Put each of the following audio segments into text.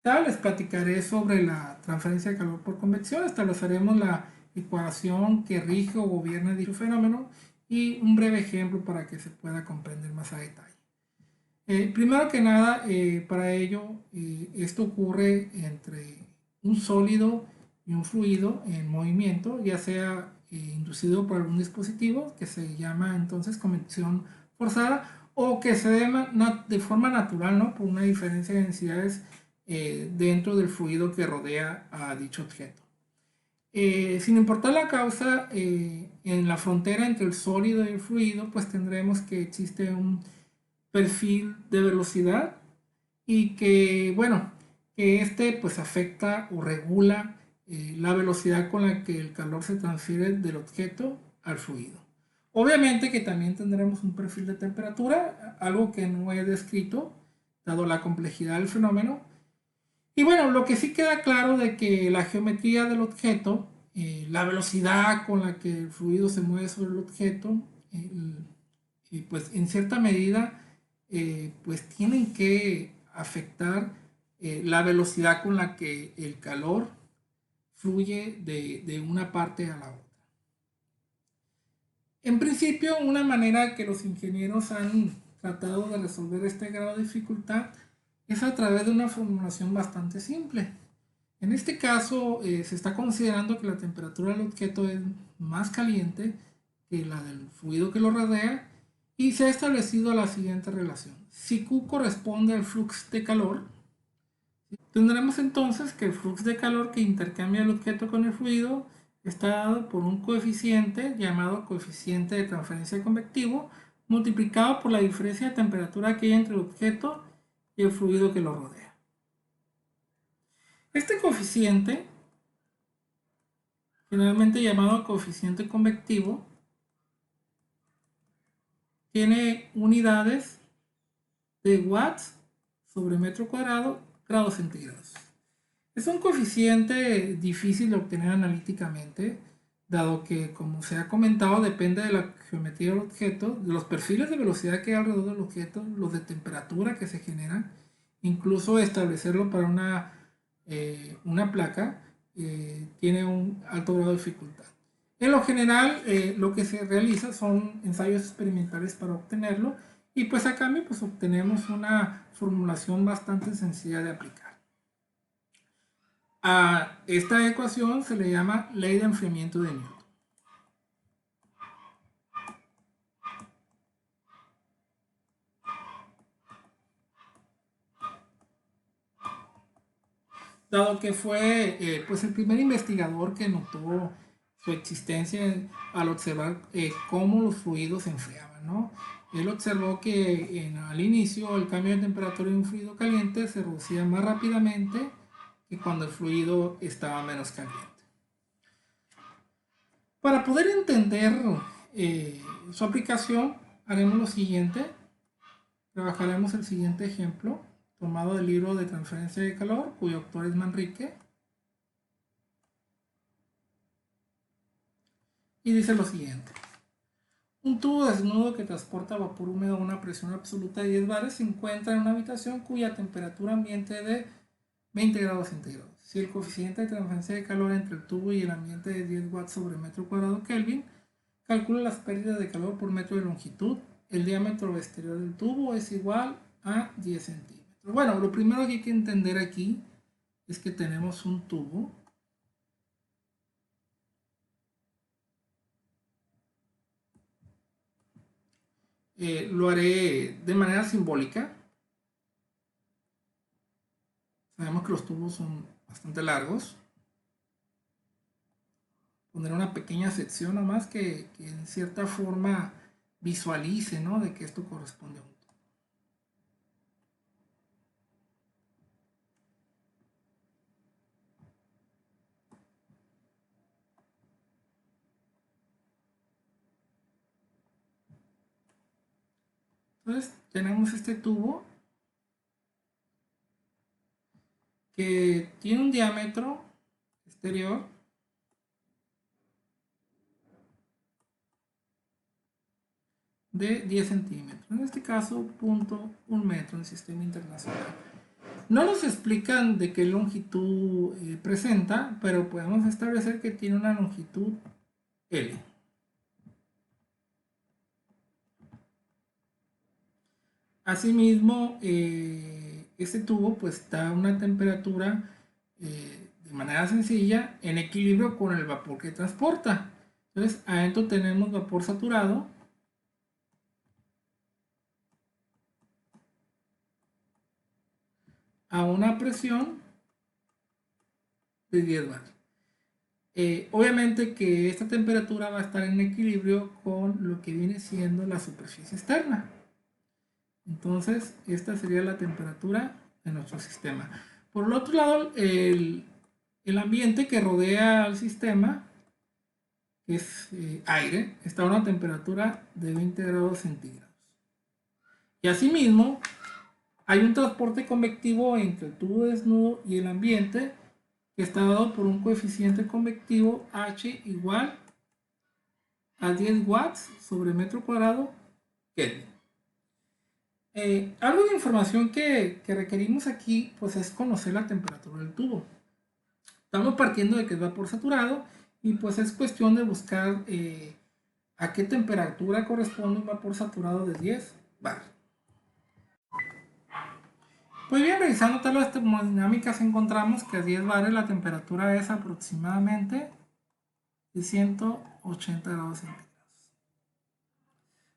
Les platicaré sobre la transferencia de calor por convección, estableceremos la ecuación que rige o gobierna dicho fenómeno y un breve ejemplo para que se pueda comprender más a detalle. Primero que nada, para ello, esto ocurre entre un sólido y un fluido en movimiento, ya sea inducido por algún dispositivo que se llama entonces convección forzada o que se dé de forma natural, ¿no? Por una diferencia de densidades dentro del fluido que rodea a dicho objeto. Sin importar la causa, en la frontera entre el sólido y el fluido, pues tendremos que existe un perfil de velocidad y que, bueno, que este pues afecta o regula la velocidad con la que el calor se transfiere del objeto al fluido. Obviamente que también tendremos un perfil de temperatura, algo que no he descrito, dado la complejidad del fenómeno. Y bueno, lo que sí queda claro de que la geometría del objeto, la velocidad con la que el fluido se mueve sobre el objeto, pues en cierta medida, pues tienen que afectar la velocidad con la que el calor fluye de una parte a la otra. En principio, una manera que los ingenieros han tratado de resolver este grado de dificultad es a través de una formulación bastante simple. En este caso, se está considerando que la temperatura del objeto es más caliente que la del fluido que lo rodea y se ha establecido la siguiente relación. Si Q corresponde al flux de calor, tendremos entonces que el flux de calor que intercambia el objeto con el fluido está dado por un coeficiente llamado coeficiente de transferencia convectivo multiplicado por la diferencia de temperatura que hay entre el objeto y el fluido que lo rodea. Este coeficiente, generalmente llamado coeficiente convectivo, tiene unidades de watts sobre metro cuadrado grados centígrados. Es un coeficiente difícil de obtener analíticamente, dado que, como se ha comentado, depende de la geometría del objeto, de los perfiles de velocidad que hay alrededor del objeto, los de temperatura que se generan, incluso establecerlo para una placa tiene un alto grado de dificultad. En lo general, lo que se realiza son ensayos experimentales para obtenerlo y pues a cambio pues obtenemos una formulación bastante sencilla de aplicar. A esta ecuación se le llama ley de enfriamiento de Newton. Dado que fue pues el primer investigador que notó su existencia al observar cómo los fluidos se enfriaban, ¿no? Él observó que al inicio el cambio de temperatura de un fluido caliente se reducía más rápidamente que cuando el fluido estaba menos caliente. Para poder entender su aplicación, haremos lo siguiente. Trabajaremos el siguiente ejemplo, tomado del libro de transferencia de calor, cuyo autor es Manrique. Y dice lo siguiente. Un tubo desnudo que transporta vapor húmedo a una presión absoluta de 10 bares se encuentra en una habitación cuya temperatura ambiente es de 20 grados centígrados. Si el coeficiente de transferencia de calor entre el tubo y el ambiente es 10 watts sobre metro cuadrado Kelvin, calcula las pérdidas de calor por metro de longitud. El diámetro exterior del tubo es igual a 10 centímetros. Bueno, lo primero que hay que entender aquí es que tenemos un tubo lo haré de manera simbólica. Sabemos que los tubos son bastante largos. Poner una pequeña sección nomás que en cierta forma visualice, ¿no? De que esto corresponde a un tubo. Entonces tenemos este tubo que tiene un diámetro exterior de 10 centímetros. En este caso, 0.1 metro en el sistema internacional. No nos explican de qué longitud presenta, pero podemos establecer que tiene una longitud L. Asimismo, este tubo pues da una temperatura de manera sencilla en equilibrio con el vapor que transporta. Entonces, adentro tenemos vapor saturado a una presión de 10 bar. Obviamente que esta temperatura va a estar en equilibrio con lo que viene siendo la superficie externa. Entonces, esta sería la temperatura de nuestro sistema. Por el otro lado, el ambiente que rodea al sistema, que es aire, está a una temperatura de 20 grados centígrados. Y asimismo, hay un transporte convectivo entre el tubo desnudo y el ambiente que está dado por un coeficiente convectivo H igual a 10 watts sobre metro cuadrado Kelvin. Algo de información que requerimos aquí pues es conocer la temperatura del tubo. Estamos partiendo de que es vapor saturado y pues es cuestión de buscar a qué temperatura corresponde un vapor saturado de 10 bar. Pues bien, revisando tablas termodinámicas encontramos que a 10 bares la temperatura es aproximadamente de 180 grados centígrados.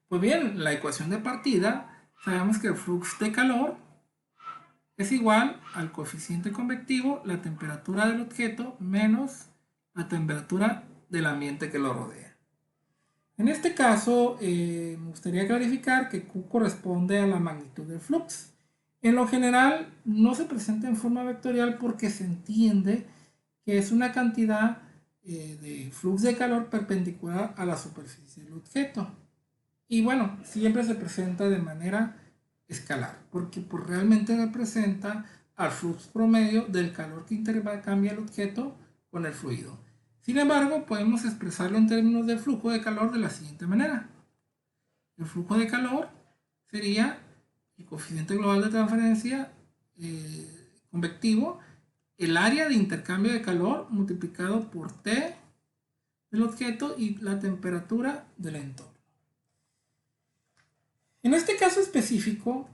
Pues bien, la ecuación de partida, sabemos que el flujo de calor es igual al coeficiente convectivo, la temperatura del objeto, menos la temperatura del ambiente que lo rodea. En este caso, me gustaría clarificar que Q corresponde a la magnitud del flux. En lo general, no se presenta en forma vectorial porque se entiende que es una cantidad de flujo de calor perpendicular a la superficie del objeto. Y bueno, siempre se presenta de manera escalar, porque pues, realmente representa al flujo promedio del calor que intercambia el objeto con el fluido. Sin embargo, podemos expresarlo en términos del flujo de calor de la siguiente manera. El flujo de calor sería el coeficiente global de transferencia convectivo, el área de intercambio de calor multiplicado por T del objeto y la temperatura del entorno. En este caso específico,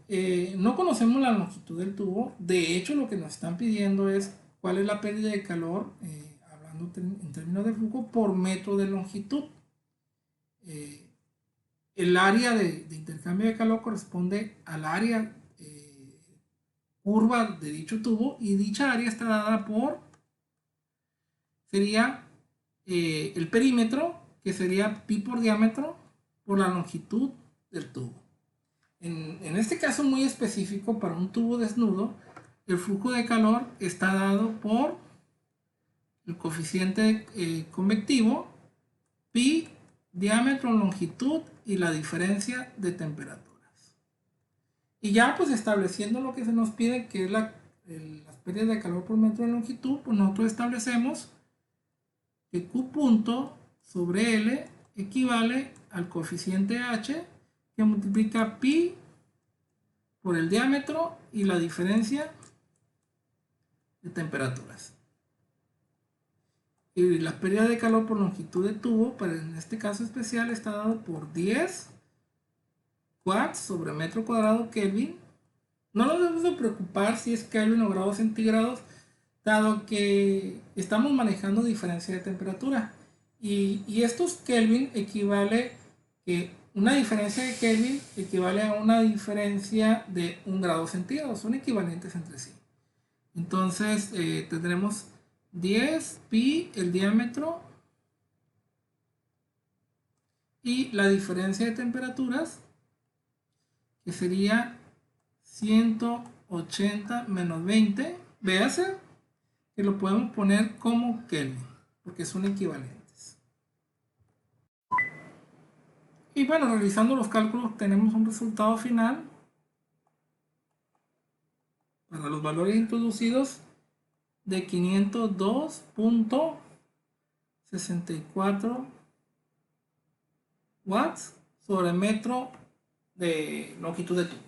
no conocemos la longitud del tubo. De hecho, lo que nos están pidiendo es cuál es la pérdida de calor, hablando en términos de flujo, por metro de longitud. El área de intercambio de calor corresponde al área curva de dicho tubo y dicha área está dada por, sería el perímetro, que sería pi por diámetro por la longitud del tubo. En este caso muy específico, para un tubo desnudo, el flujo de calor está dado por el coeficiente convectivo, pi, diámetro, longitud y la diferencia de temperaturas. Y ya pues estableciendo lo que se nos pide, que es las pérdidas de calor por metro de longitud, pues nosotros establecemos que Q punto sobre L equivale al coeficiente H, que multiplica pi por el diámetro y la diferencia de temperaturas. Y la pérdida de calor por longitud de tubo, pero en este caso especial, está dado por 10 watts sobre metro cuadrado Kelvin. No nos debemos de preocupar si es Kelvin o grados centígrados, dado que estamos manejando diferencia de temperatura. Y estos Kelvin equivale que una diferencia de Kelvin equivale a una diferencia de 1 grado centígrado, son equivalentes entre sí. Entonces tendremos 10 pi el diámetro y la diferencia de temperaturas, que sería 180 menos 20. Véase que lo podemos poner como Kelvin, porque son equivalentes. Y bueno, realizando los cálculos tenemos un resultado final para los valores introducidos de 502.64 watts sobre metro de longitud de tubo.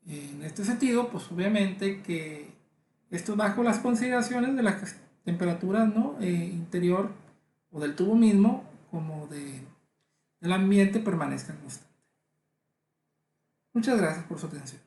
En este sentido, pues obviamente que esto bajo las consideraciones de las temperaturas, ¿no? Interior o del tubo mismo como del ambiente permanezcan constantes. Muchas gracias por su atención.